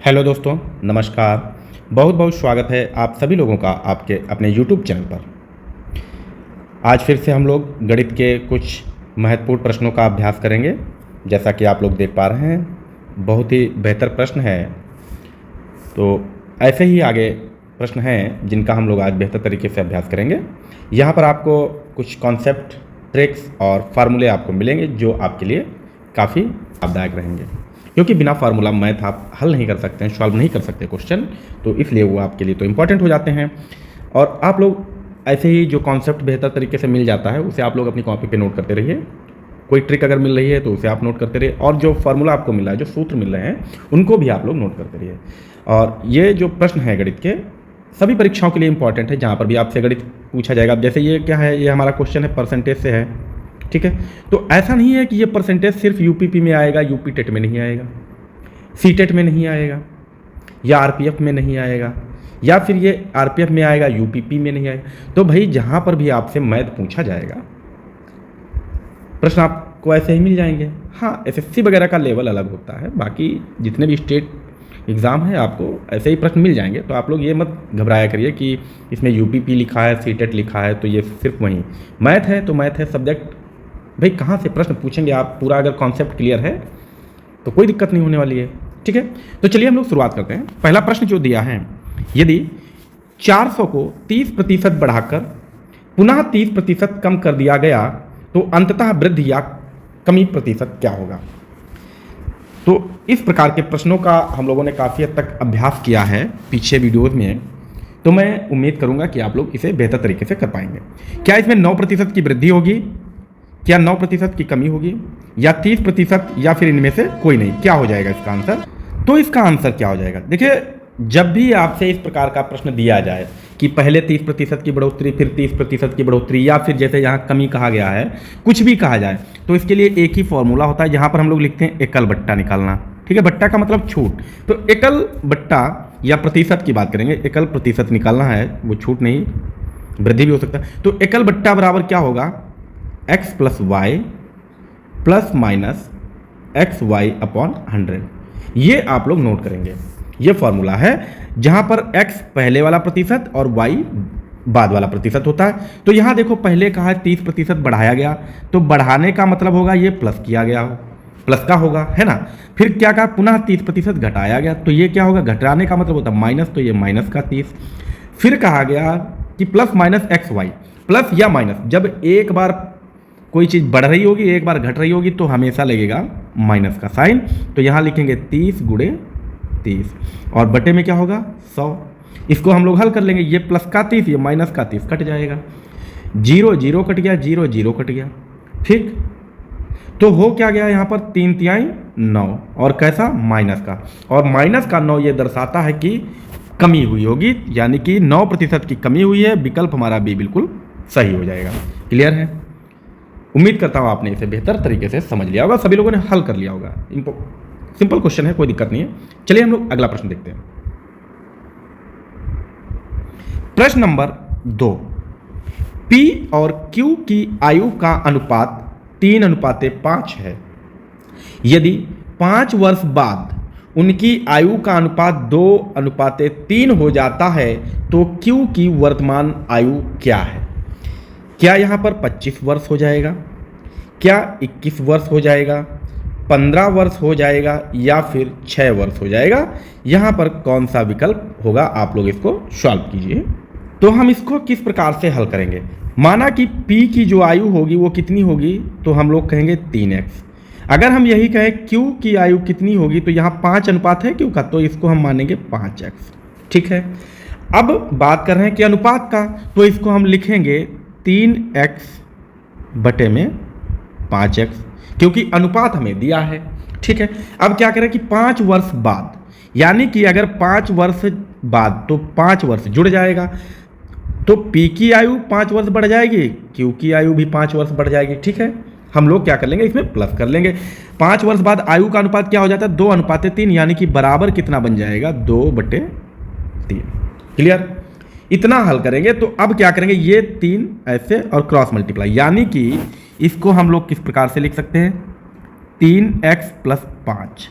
Hello दोस्तों, नमस्कार। बहुत बहुत स्वागत है आप सभी लोगों का आपके अपने यूट्यूब चैनल पर। आज फिर से हम लोग गणित के कुछ महत्वपूर्ण प्रश्नों का अभ्यास करेंगे। जैसा कि आप लोग देख पा रहे हैं, बहुत ही बेहतर प्रश्न है। तो ऐसे ही आगे प्रश्न हैं जिनका हम लोग आज बेहतर तरीके से अभ्यास करेंगे। यहाँ पर आपको कुछ कॉन्सेप्ट, ट्रिक्स और फार्मूले आपको मिलेंगे जो आपके लिए काफ़ी लाभदायक रहेंगे, क्योंकि बिना फार्मूला मैथ आप हल नहीं कर सकते हैं, सॉल्व नहीं कर सकते क्वेश्चन, तो इसलिए वो आपके लिए तो इम्पॉर्टेंट हो जाते हैं। और आप लोग ऐसे ही जो कॉन्सेप्ट बेहतर तरीके से मिल जाता है उसे आप लोग अपनी कॉपी पे नोट करते रहिए। कोई ट्रिक अगर मिल रही है तो उसे आप नोट करते रहिए, और जो फार्मूला आपको मिल रहा है, जो सूत्र मिल रहे हैं, उनको भी आप लोग नोट करते रहिए। और ये जो प्रश्न है गणित के, सभी परीक्षाओं के लिए इंपॉर्टेंट है, जहाँ पर भी आपसे गणित पूछा जाएगा। जैसे ये क्या है, ये हमारा क्वेश्चन है परसेंटेज से है, ठीक है। तो ऐसा नहीं है कि ये परसेंटेज सिर्फ यूपीपी में आएगा, यूपी टेट में नहीं आएगा, सी टेट में नहीं आएगा, या आरपीएफ में नहीं आएगा, या फिर ये आरपीएफ में आएगा, यूपीपी में नहीं आएगा। तो भाई जहाँ पर भी आपसे मैथ पूछा जाएगा, प्रश्न आपको ऐसे ही मिल जाएंगे। हाँ, एसएससी वगैरह का लेवल अलग होता है, बाकी जितने भी स्टेट एग्ज़ाम है आपको ऐसे ही प्रश्न मिल जाएंगे। तो आप लोग ये मत घबराया करिए कि इसमें यूपीपी लिखा है, सी टेट लिखा है, तो ये सिर्फ वहीं मैथ है तो मैथ है सब्जेक्ट। भाई कहाँ से प्रश्न पूछेंगे आप, पूरा अगर कॉन्सेप्ट क्लियर है तो कोई दिक्कत नहीं होने वाली है, ठीक है। तो चलिए हम लोग शुरुआत करते हैं। पहला प्रश्न जो दिया है, यदि 400 को 30% बढ़ाकर पुनः 30% कम कर दिया गया तो अंततः वृद्धि या कमी प्रतिशत क्या होगा। तो इस प्रकार के प्रश्नों का हम लोगों ने काफ़ी हद तक अभ्यास किया है पीछे वीडियोज में, तो मैं उम्मीद करूंगा कि आप लोग इसे बेहतर तरीके से कर पाएंगे। क्या इसमें 9% की वृद्धि होगी, क्या 9% की कमी होगी, या 30%, या फिर इनमें से कोई नहीं? क्या हो जाएगा इसका आंसर? तो इसका आंसर क्या हो जाएगा, देखिए, जब भी आपसे इस प्रकार का प्रश्न दिया जाए कि पहले 30% की बढ़ोतरी, फिर 30% की बढ़ोतरी, या फिर जैसे यहाँ कमी कहा गया है, कुछ भी कहा जाए, तो इसके लिए एक ही फॉर्मूला होता है, जहाँ पर हम लोग लिखते हैं एकल बट्टा निकालना, ठीक है। बट्टा का मतलब छूट, तो एकल बट्टा या प्रतिशत की बात करेंगे, एकल प्रतिशत निकालना है, वो छूट नहीं, वृद्धि भी हो सकता है। तो एकल बट्टा बराबर क्या होगा, x plus Y plus minus X Y upon 100। ये आप लोग नोट करेंगे, ये फॉर्मूला है जहां पर x पहले वाला प्रतिशत और y बाद वाला प्रतिशत होता है। तो यहां देखो, पहले कहा है 30% बढ़ाया गया, तो बढ़ाने का मतलब होगा ये प्लस किया गया हो, प्लस का होगा, है ना। फिर क्या कहा, पुनः 30% घटाया गया, तो ये क्या होगा, घटाने का मतलब होता है माइनस, तो ये माइनस का 30। फिर कहा गया कि plus minus X Y, plus या माइनस, जब एक बार कोई चीज़ बढ़ रही होगी, एक बार घट रही होगी, तो हमेशा लगेगा माइनस का साइन। तो यहाँ लिखेंगे 30 गुणे 30, और बटे में क्या होगा 100। इसको हम लोग हल कर लेंगे, ये प्लस का 30, ये माइनस का 30 कट जाएगा, 0 0 कट गया, 0 0 कट गया, ठीक। तो हो क्या गया, यहाँ पर 3 तिहाई 9, और कैसा, माइनस का, और माइनस का 9 ये दर्शाता है कि कमी हुई होगी, यानी कि 9% की कमी हुई है। विकल्प हमारा बी बिल्कुल सही हो जाएगा। क्लियर है? उम्मीद करता हूँ आपने इसे बेहतर तरीके से समझ लिया होगा, सभी लोगों ने हल कर लिया होगा। सिंपल क्वेश्चन है, कोई दिक्कत नहीं है। चलिए हम लोग अगला प्रश्न देखते हैं। प्रश्न नंबर 2, P और Q की आयु का अनुपात 3:5 है। यदि 5 वर्ष बाद उनकी आयु का अनुपात 2:3 हो जाता है तो Q की वर्तमान आयु क्या है? क्या यहाँ पर 25 वर्ष हो जाएगा, क्या 21 वर्ष हो जाएगा, 15 वर्ष हो जाएगा, या फिर 6 वर्ष हो जाएगा? यहाँ पर कौन सा विकल्प होगा, आप लोग इसको सॉल्व कीजिए। तो हम इसको किस प्रकार से हल करेंगे, माना कि P की जो आयु होगी वो कितनी होगी, तो हम लोग कहेंगे 3x। अगर हम यही कहें Q की आयु कितनी होगी, तो यहाँ 5 अनुपात है Q का, तो इसको हम मानेंगे 5x, ठीक है। अब बात कर रहे हैं कि अनुपात का, तो इसको हम लिखेंगे 3x बटे में 5x, क्योंकि अनुपात हमें दिया है, ठीक है। अब क्या करें कि 5 वर्ष बाद, यानी कि अगर 5 वर्ष बाद, तो 5 वर्ष जुड़ जाएगा, तो P की आयु 5 वर्ष बढ़ जाएगी, Q की आयु भी 5 वर्ष बढ़ जाएगी, ठीक है। हम लोग क्या कर लेंगे, इसमें प्लस कर लेंगे। 5 वर्ष बाद आयु का अनुपात क्या हो जाता है, 2:3, यानी कि बराबर कितना बन जाएगा, 2/3। क्लियर? इतना हल करेंगे। तो अब क्या करेंगे, ये 3 ऐसे और क्रॉस मल्टीप्लाई, यानी कि इसको हम लोग किस प्रकार से लिख सकते हैं, 3x + 5,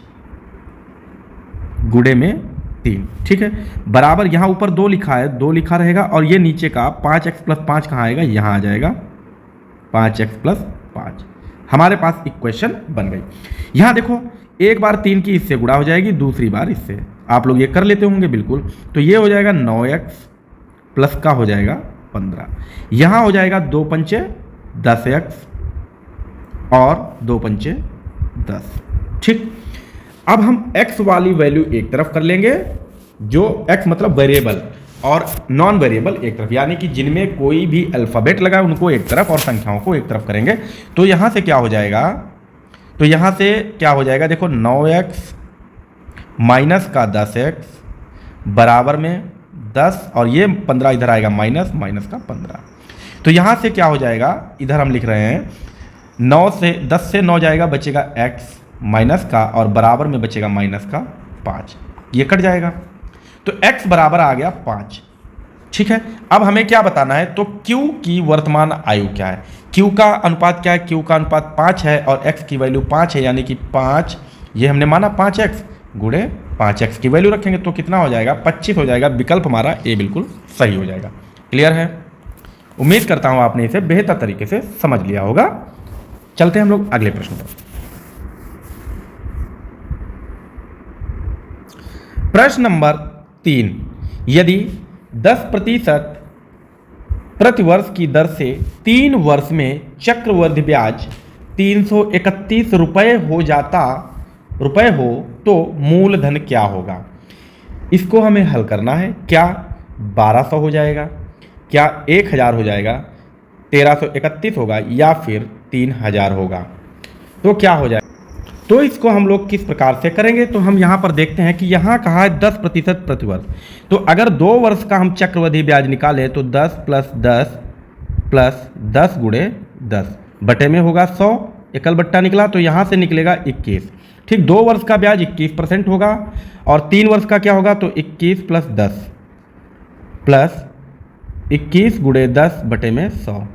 गुणे में 3, ठीक है, बराबर यहाँ ऊपर 2 लिखा है, 2 लिखा रहेगा और ये नीचे का 5x प्लस 5 कहाँ आएगा, यहाँ आ जाएगा 5x प्लस 5। हमारे पास इक्वेशन बन गई। यहाँ देखो एक बार 3 की इससे गुणा हो जाएगी, दूसरी बार इससे, आप लोग ये कर लेते होंगे बिल्कुल, तो ये हो जाएगा 9x प्लस का हो जाएगा 15, यहाँ हो जाएगा 2 पंचे 10x और 2 पंचे 10, ठीक। अब हम x वाली वैल्यू एक तरफ कर लेंगे, जो x मतलब वेरिएबल, और नॉन वेरिएबल एक तरफ, यानी कि जिनमें कोई भी अल्फ़ाबेट लगा है उनको एक तरफ और संख्याओं को एक तरफ करेंगे। तो यहाँ से क्या हो जाएगा, तो यहाँ से क्या हो जाएगा, देखो 9x माइनस का 10x बराबर में 10 और ये 15 इधर आएगा माइनस, माइनस का 15। तो यहाँ से क्या हो जाएगा, इधर हम लिख रहे हैं 9 से 10 से 9 जाएगा, बचेगा x माइनस का और बराबर में बचेगा माइनस का 5, ये कट जाएगा। तो x बराबर आ गया 5, ठीक है। अब हमें क्या बताना है, तो q की वर्तमान आयु क्या है, q का अनुपात क्या है, q का अनुपात 5 है और x की वैल्यू 5 है, यानी कि 5, ये हमने माना 5x गुणे 5x की वैल्यू रखेंगे तो कितना हो जाएगा, 25 हो जाएगा। विकल्प हमारा ए बिल्कुल सही हो जाएगा। क्लियर है, उम्मीद करता हूँ आपने इसे बेहतर तरीके से समझ लिया होगा। चलते हैं हम लोग अगले प्रश्न पर। प्रश्न नंबर 3, यदि 10% प्रतिवर्ष की दर से 3 वर्ष में चक्रवृद्धि ब्याज 331 रुपये हो तो मूलधन क्या होगा। इसको हमें हल करना है। क्या 1200 हो जाएगा, क्या 1000 हो जाएगा, 1331 होगा या फिर 3000 होगा, तो क्या हो जाएगा। तो इसको हम लोग किस प्रकार से करेंगे, तो हम यहाँ पर देखते हैं कि यहाँ कहा है 10% प्रतिवर्ष। तो अगर 2 वर्ष का हम चक्रवृद्धि ब्याज निकालें तो 10 प्लस 10 गुणे 10 बटे में होगा 100, एकल बट्टा निकला तो यहाँ से निकलेगा 21, ठीक। 2 वर्ष का ब्याज 21% होगा और 3 वर्ष का क्या होगा, तो 21 प्लस 10 प्लस 21 गुणे 10 बटे में 100,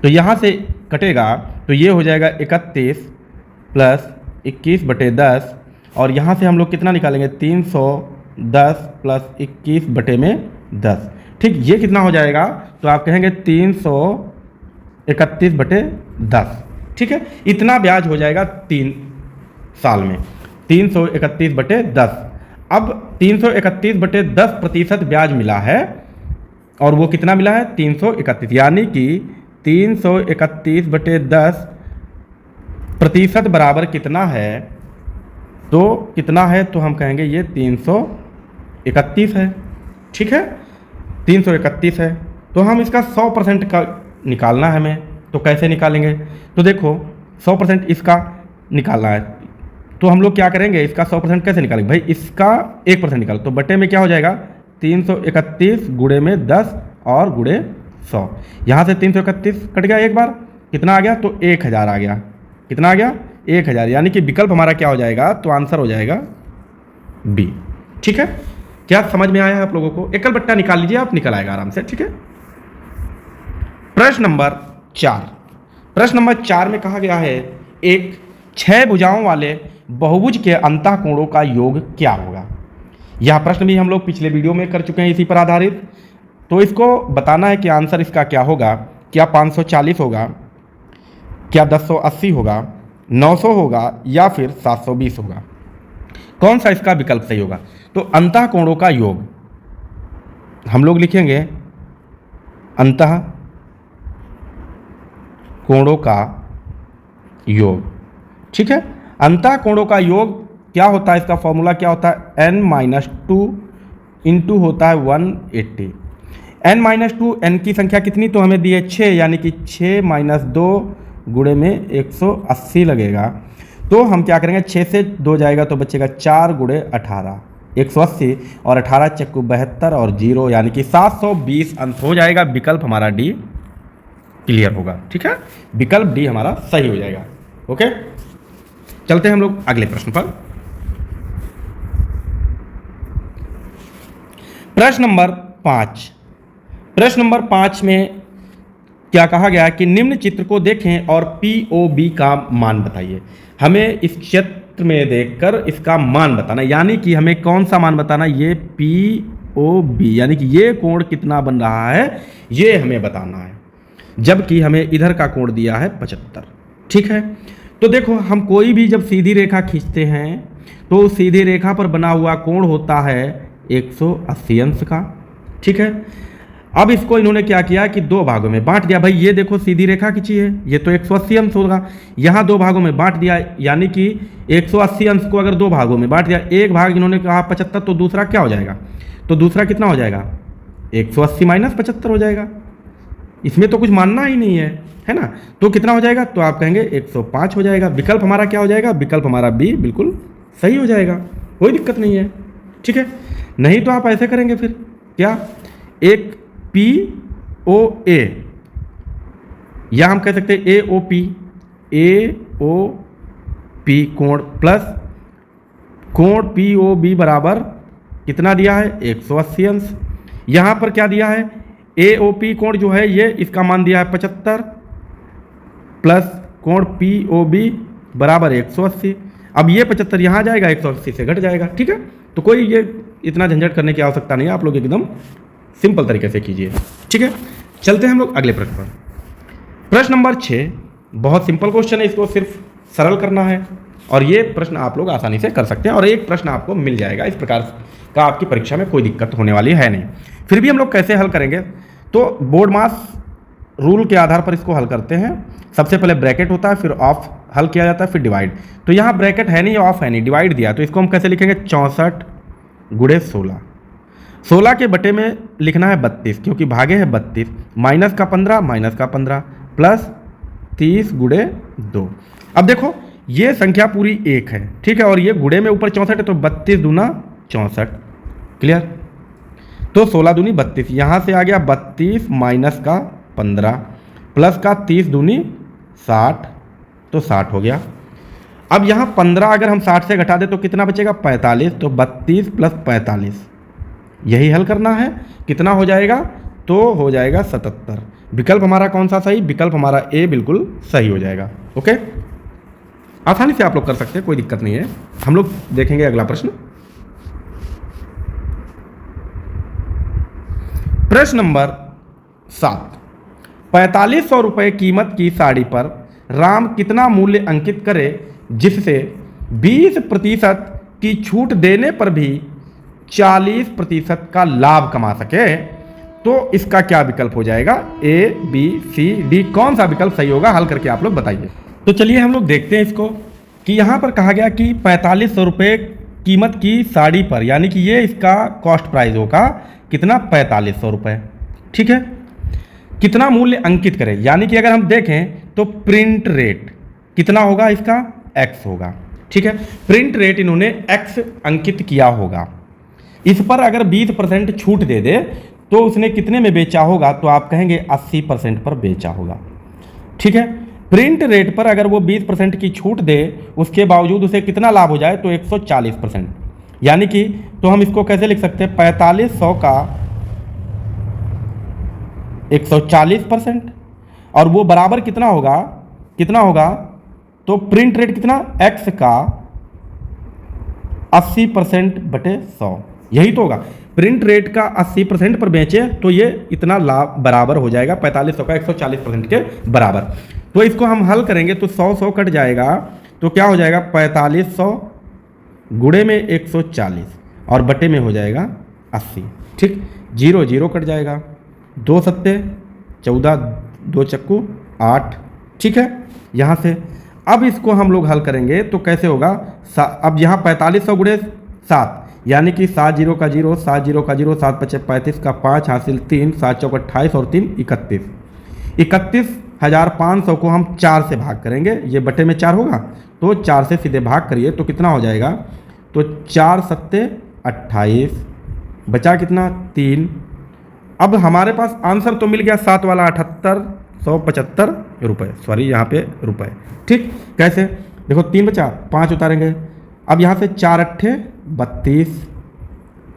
तो यहाँ से कटेगा तो ये हो जाएगा 31 प्लस 21 बटे 10 और यहाँ से हम लोग कितना निकालेंगे, 310 प्लस 21 बटे में 10, ठीक। ये कितना हो जाएगा, तो आप कहेंगे 331 बटे 10, ठीक है। इतना ब्याज हो जाएगा 3 साल में, 331 बटे 10। अब 331 बटे 10% ब्याज मिला है और वो कितना मिला है, 331, यानी कि 331 बटे 10 प्रतिशत बराबर कितना है, तो कितना है, तो हम कहेंगे ये 331 है, ठीक है, 331 है। तो हम इसका 100% का निकालना है हमें, तो कैसे निकालेंगे, तो देखो 100% इसका निकालना है, तो हम लोग क्या करेंगे, इसका 100% कैसे निकालेंगे, भाई इसका 1% निकालो, तो बटे में क्या हो जाएगा, 331 गुणे में 10 और गुणे 100, यहाँ से 331 कट गया एक बार, कितना आ गया, तो 1000 आ गया, कितना आ गया, 1000, यानी कि विकल्प हमारा क्या हो जाएगा, तो आंसर हो जाएगा बी, ठीक है। क्या समझ में आया है आप लोगों को, एकल बट्टा निकाल लीजिए आप, निकल आएगा आराम से, ठीक है। प्रश्न नंबर 4, प्रश्न नंबर 4 में कहा गया है एक 6 भुजाओं वाले बहुभुज के अंतःकोणों का योग क्या होगा। यह प्रश्न भी हम लोग पिछले वीडियो में कर चुके हैं इसी पर आधारित, तो इसको बताना है कि आंसर इसका क्या होगा, क्या 540 होगा, क्या 1080 होगा, 900 होगा या फिर 720 होगा, कौन सा इसका विकल्प सही होगा। तो अंतःकोणों का योग हम लोग लिखेंगे, अंतःकोणों का योग, ठीक है। अंतःकोणों का योग क्या होता है, इसका फॉर्मूला क्या होता है, n-2 इंटू होता है 180, n-2, n की संख्या कितनी, तो हमें दी है 6, यानी कि 6 - 2 गुणे में 180 लगेगा, तो हम क्या करेंगे, 6 से 2 जाएगा तो बचेगा 4 गुणे 18, 180 और 18 चक्कू 72 और 0, यानी कि 720 अंक हो जाएगा। विकल्प हमारा डी क्लियर होगा, ठीक है, विकल्प डी हमारा सही हो जाएगा। ओके, चलते हैं हम लोग अगले प्रश्न पर। प्रश्न नंबर 5, प्रश्न नंबर 5 में क्या कहा गया है कि निम्न चित्र को देखें और POB का मान बताइए। हमें इस चित्र चित्र में देखकर इसका मान बताना, यानी कि हमें कौन सा मान बताना, ये POB यानी कि ये कोण कितना बन रहा है ये हमें बताना है, जबकि हमें इधर का कोण दिया है 75। ठीक है, तो देखो हम कोई भी जब सीधी रेखा खींचते हैं तो सीधी रेखा पर बना हुआ कोण होता है 180 अंश का। ठीक है, अब इसको इन्होंने क्या किया कि दो भागों में बांट दिया। भाई ये देखो सीधी रेखा खींची है, ये तो 180 अंश होगा, यहाँ दो भागों में बांट दिया, यानी कि 180 अंश को अगर दो भागों में बांट दिया, एक भाग इन्होंने कहा 75, तो दूसरा क्या हो जाएगा, तो दूसरा कितना हो जाएगा, 180 माइनस 75 हो जाएगा। इसमें तो कुछ मानना ही नहीं है ना, तो कितना हो जाएगा, तो आप कहेंगे 105 हो जाएगा। विकल्प हमारा क्या हो जाएगा, विकल्प हमारा बी बिल्कुल सही हो जाएगा, कोई दिक्कत नहीं है। ठीक है, नहीं तो आप ऐसे करेंगे फिर क्या, एक POA या हम कह सकते हैं AOP कोण प्लस कोण POB बराबर कितना दिया है, 180 अंश। यहाँ पर क्या दिया है, AOP कोण जो है ये इसका मान दिया है 75 प्लस कोण POB बराबर 180। अब ये 75 यहाँ जाएगा, 180 से घट जाएगा। ठीक है, तो कोई ये इतना झंझट करने की आवश्यकता नहीं है, आप लोग एकदम सिंपल तरीके से कीजिए। ठीक है, चलते हैं हम लोग अगले प्रश्न पर। प्रश्न नंबर 6 बहुत सिंपल क्वेश्चन है, इसको सिर्फ सरल करना है और ये प्रश्न आप लोग आसानी से कर सकते हैं और एक प्रश्न आपको मिल जाएगा। इस प्रकार का आपकी परीक्षा में कोई दिक्कत होने वाली है नहीं। फिर भी हम लोग कैसे हल करेंगे, तो बोर्ड मास रूल के आधार पर इसको हल करते हैं। सबसे पहले ब्रैकेट होता है, फिर ऑफ हल किया जाता है, फिर डिवाइड। तो यहाँ ब्रैकेट है नहीं, ऑफ है नहीं, डिवाइड दिया, तो इसको हम कैसे लिखेंगे, 64 गुणे 16। 16 के बटे में लिखना है 32, क्योंकि भागे है 32, माइनस का 15 प्लस 30 गुणे 2। अब देखो ये संख्या पूरी 1 है, ठीक है, और ये गुणे में ऊपर 64 है, तो 32 दूना 64, क्लियर। तो 16 दूनी 32, यहाँ से आ गया 32 माइनस का 15 प्लस का 30 दूनी 60, तो 60 हो गया। अब यहाँ 15 अगर हम 60 से घटा दे तो कितना बचेगा, 45, तो 32 प्लस 45, यही हल करना है। कितना हो जाएगा, तो हो जाएगा 77। विकल्प हमारा कौन सा सही, विकल्प हमारा ए बिल्कुल सही हो जाएगा। ओके, आसानी से आप लोग कर सकते हैं, कोई दिक्कत नहीं है। हम लोग देखेंगे अगला प्रश्न। प्रश्न नंबर 7, 4500 रुपये कीमत की साड़ी पर राम कितना मूल्य अंकित करे जिससे 20% की छूट देने पर भी 40% का लाभ कमा सके। तो इसका क्या विकल्प हो जाएगा, A, B, C, D, कौन सा विकल्प सही होगा, हल करके आप लोग बताइए। तो चलिए हम लोग देखते हैं इसको, कि यहाँ पर कहा गया कि 4500 रुपये कीमत की साड़ी पर, यानी कि ये इसका कॉस्ट प्राइस होगा कितना, 4500 रुपये। ठीक है, कितना मूल्य अंकित करें, यानी कि अगर हम देखें तो प्रिंट रेट कितना होगा इसका, X होगा। ठीक है, प्रिंट रेट इन्होंने X अंकित किया होगा। इस पर अगर 20% छूट दे दे तो उसने कितने में बेचा होगा, तो आप कहेंगे 80% पर बेचा होगा। ठीक है, प्रिंट रेट पर अगर वो 20% की छूट दे उसके बावजूद उसे कितना लाभ हो जाए, तो 140%, यानी कि तो हम इसको कैसे लिख सकते हैं, 4500 का 140%, और वो बराबर कितना होगा, तो प्रिंट रेट कितना, X का 80% बटे 100, यही तो होगा। प्रिंट रेट का 80% पर बेचे तो ये इतना लाभ बराबर हो जाएगा 4500 का 140% के बराबर। तो इसको हम हल करेंगे तो 100 कट जाएगा, तो क्या हो जाएगा, 4500 गुणे में 140 और बटे में हो जाएगा 80। ठीक, 0 0 कट जाएगा, 2 सत्ते 14, 2 चक्कू 8। ठीक है, यहाँ से अब इसको हम लोग हल करेंगे तो कैसे होगा, अब यहाँ 4500 गुणे 7, यानी कि 7 0 का 0, 7 0 का 0, 7 5 35 का 5 हासिल 3, 7 चौक 28 और 3 31। 31,500 को हम 4 से भाग करेंगे, ये बटे में 4 होगा, तो 4 से सीधे भाग करिए तो कितना हो जाएगा, तो 4 सत्ते 28, बचा कितना 3। अब हमारे पास आंसर तो मिल गया 7 वाला 78,175 रुपये, सॉरी यहाँ पे रुपये। ठीक, कैसे, देखो 3 बचा, 5 उतारेंगे, अब यहाँ से 4 अट्ठे 32,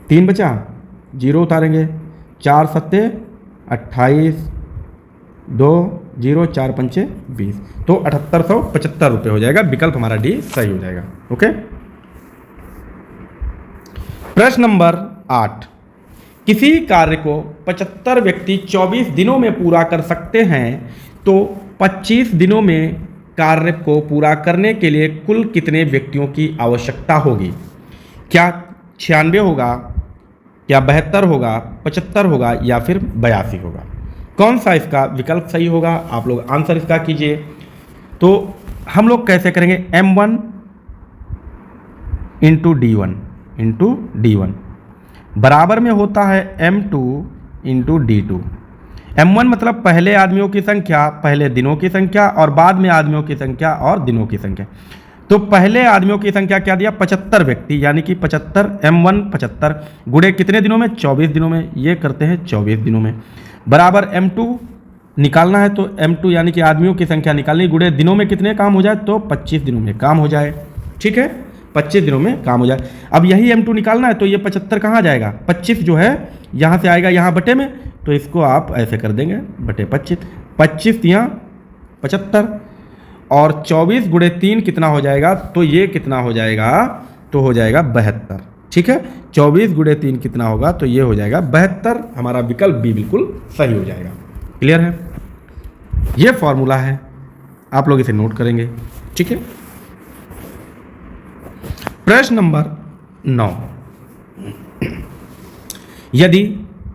3 बचा, 0 उतारेंगे, 4 सत्ते 28, 2 0 4 पंचे 20, तो 7875 रुपये हो जाएगा। विकल्प हमारा डी सही हो जाएगा। ओके। प्रश्न नंबर 8, किसी कार्य को 75 व्यक्ति 24 दिनों में पूरा कर सकते हैं तो 25 दिनों में कार्य को पूरा करने के लिए कुल कितने व्यक्तियों की आवश्यकता होगी? क्या 96 होगा, क्या 72 होगा, 75 होगा या फिर 82 होगा? कौन सा इसका विकल्प सही होगा? आप लोग आंसर इसका कीजिए। तो हम लोग कैसे करेंगे? M1 इंटू D1 बराबर में होता है M2 इंटू D2। M1 मतलब पहले आदमियों की संख्या, पहले दिनों की संख्या, और बाद में आदमियों की संख्या और दिनों की संख्या। तो पहले आदमियों की संख्या क्या दिया? 75 व्यक्ति, यानी कि 75 M1 75 गुणे कितने दिनों में? 24 दिनों में। ये करते हैं 24 दिनों में, बराबर M2 निकालना है तो M2 यानी कि आदमियों की संख्या निकालनी, गुणे दिनों में कितने काम हो जाए? तो 25 दिनों में काम हो जाए। ठीक है, 25 दिनों में काम हो जाए। अब यही M2 निकालना है तो ये 75 कहाँ जाएगा? 25 जो है यहाँ से आएगा यहाँ बटे में, तो इसको आप ऐसे कर देंगे बटे 25, 25 यहाँ 75, और 24 गुणे 3 कितना हो जाएगा? तो ये कितना हो जाएगा? तो हो जाएगा 72। ठीक है, 24 गुणे 3 कितना होगा? तो ये हो जाएगा 72। हमारा विकल्प बी बिल्कुल सही हो जाएगा। क्लियर है? ये फॉर्मूला है, आप लोग इसे नोट करेंगे। ठीक है। प्रश्न नंबर 9, यदि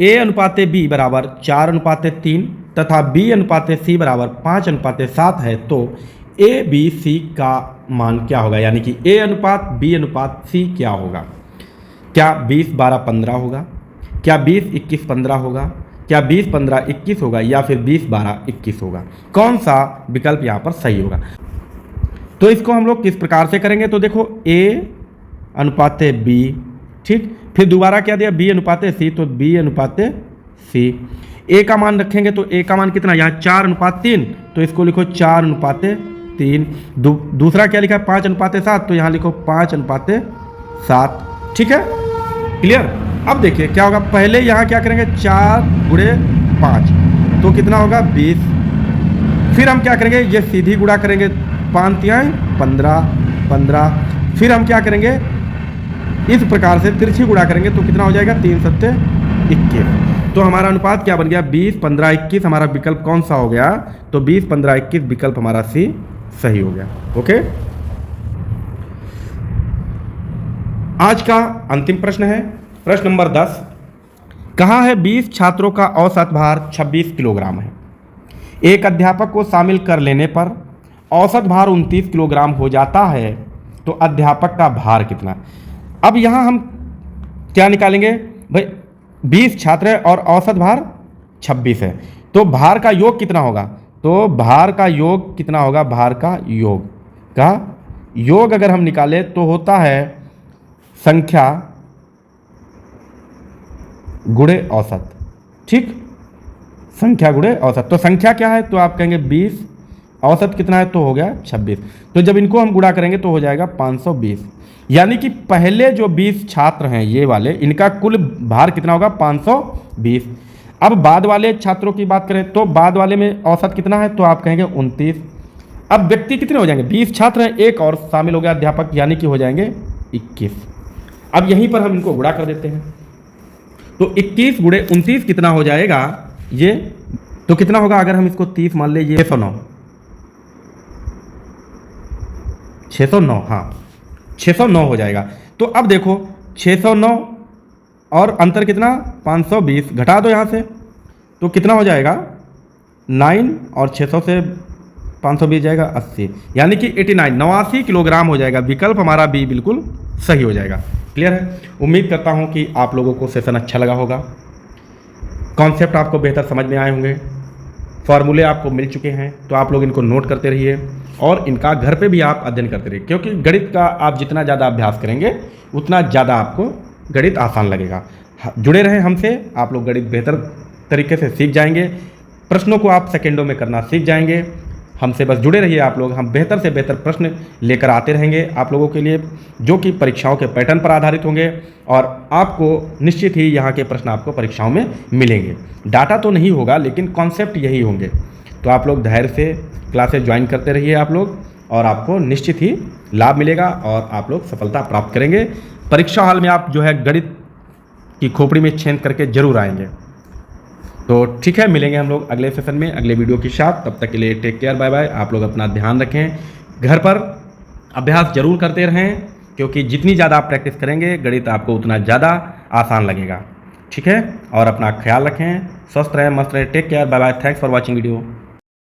A अनुपाते B बराबर 4:3 तथा B अनुपाते C बराबर 5:7 है तो A B C का मान क्या होगा? यानी कि A अनुपात B अनुपात C क्या होगा? क्या 20 12 15 होगा? क्या 20 21 15 होगा? क्या 20 15 21 होगा? या फिर 20 12 21 होगा? कौन सा विकल्प यहाँ पर सही होगा? तो इसको हम लोग किस प्रकार से करेंगे? तो देखो A अनुपाते B, ठीक, फिर दोबारा क्या दिया? B अनुपाते C, तो B अनुपाते C। A का मान रखेंगे तो A का मान कितना? यहाँ 4:3, तो इसको लिखो 4:3। दूसरा क्या लिखा है? 5:7, तो यहाँ लिखो 5:7। ठीक है, क्लियर? अब देखिए क्या होगा, पहले यहाँ क्या करेंगे? 4 गुणे 5, तो कितना होगा? 20। फिर हम क्या करेंगे? ये सीधी गुणा करेंगे, 5 तिहाई 15 15। फिर हम क्या करेंगे? इस प्रकार से तिरछी गुणा करेंगे तो कितना हो जाएगा? 3 7 21। तो हमारा अनुपात क्या बन गया? 20 15 21। हमारा विकल्प कौन सा हो गया? तो 20 15 21 विकल्प हमारा सी सही हो गया। ओके। आज का अंतिम प्रश्न है प्रश्न नंबर 10, कहा है 20 छात्रों का औसत भार 26 किलोग्राम है। एक अध्यापक को शामिल कर लेने पर औसत भार 29 किलोग्राम हो जाता है, तो अध्यापक का भार कितना? अब यहाँ हम क्या निकालेंगे भाई? 20 छात्र है और औसत भार 26 है, तो भार का योग कितना होगा? तो भार का योग कितना होगा? भार का योग अगर हम निकालें तो होता है संख्या गुणे औसत। ठीक, संख्या गुणे औसत। तो संख्या क्या है? तो आप कहेंगे 20, औसत कितना है? तो हो गया 26। तो जब इनको हम गुणा करेंगे तो हो जाएगा 520। यानी कि पहले जो 20 छात्र हैं ये वाले, इनका कुल भार कितना होगा? 520। अब बाद वाले छात्रों की बात करें तो बाद वाले में औसत कितना है? तो आप कहेंगे 29। अब व्यक्ति कितने हो जाएंगे? 20 छात्र हैं, एक और शामिल हो गया अध्यापक, यानी कि हो जाएंगे 21। अब यहीं पर हम इनको गुणा कर देते हैं, तो 21 गुणे 29 कितना हो जाएगा? ये तो कितना होगा? अगर हम इसको 30 मान ले, ये 609, हाँ 609 हो जाएगा। तो अब देखो 609 और अंतर कितना? 520। घटा दो यहाँ से तो कितना हो जाएगा? 9 और 600 से 520 जाएगा 80, यानी कि 89 किलोग्राम हो जाएगा। विकल्प हमारा बी बिल्कुल सही हो जाएगा। क्लियर है? उम्मीद करता हूँ कि आप लोगों को सेशन अच्छा लगा होगा, कॉन्सेप्ट आपको बेहतर समझ में आए होंगे, फॉर्मूले आपको मिल चुके हैं। तो आप लोग इनको नोट करते रहिए और इनका घर पे भी आप अध्ययन करते रहिए, क्योंकि गणित का आप जितना ज़्यादा अभ्यास करेंगे उतना ज़्यादा आपको गणित आसान लगेगा। जुड़े रहें हमसे, आप लोग गणित बेहतर तरीके से सीख जाएंगे, प्रश्नों को आप सेकेंडों में करना सीख जाएंगे। हमसे बस जुड़े रहिए आप लोग, हम बेहतर से बेहतर प्रश्न लेकर आते रहेंगे आप लोगों के लिए, जो कि परीक्षाओं के पैटर्न पर आधारित होंगे, और आपको निश्चित ही यहाँ के प्रश्न आपको परीक्षाओं में मिलेंगे। डाटा तो नहीं होगा लेकिन कॉन्सेप्ट यही होंगे। तो आप लोग धैर्य से क्लासेस ज्वाइन करते रहिए आप लोग, और आपको निश्चित ही लाभ मिलेगा और आप लोग सफलता प्राप्त करेंगे। परीक्षा हॉल में आप जो है गणित की खोपड़ी में छेद करके जरूर आएंगे। तो ठीक है, मिलेंगे हम लोग अगले सेशन में अगले वीडियो के साथ। तब तक के लिए टेक केयर, बाय बाय। आप लोग अपना ध्यान रखें, घर पर अभ्यास जरूर करते रहें, क्योंकि जितनी ज़्यादा आप प्रैक्टिस करेंगे गणित आपको उतना ज़्यादा आसान लगेगा। ठीक है, और अपना ख्याल रखें, स्वस्थ रहें, मस्त रहें। Take care, bye bye. Thanks for watching video.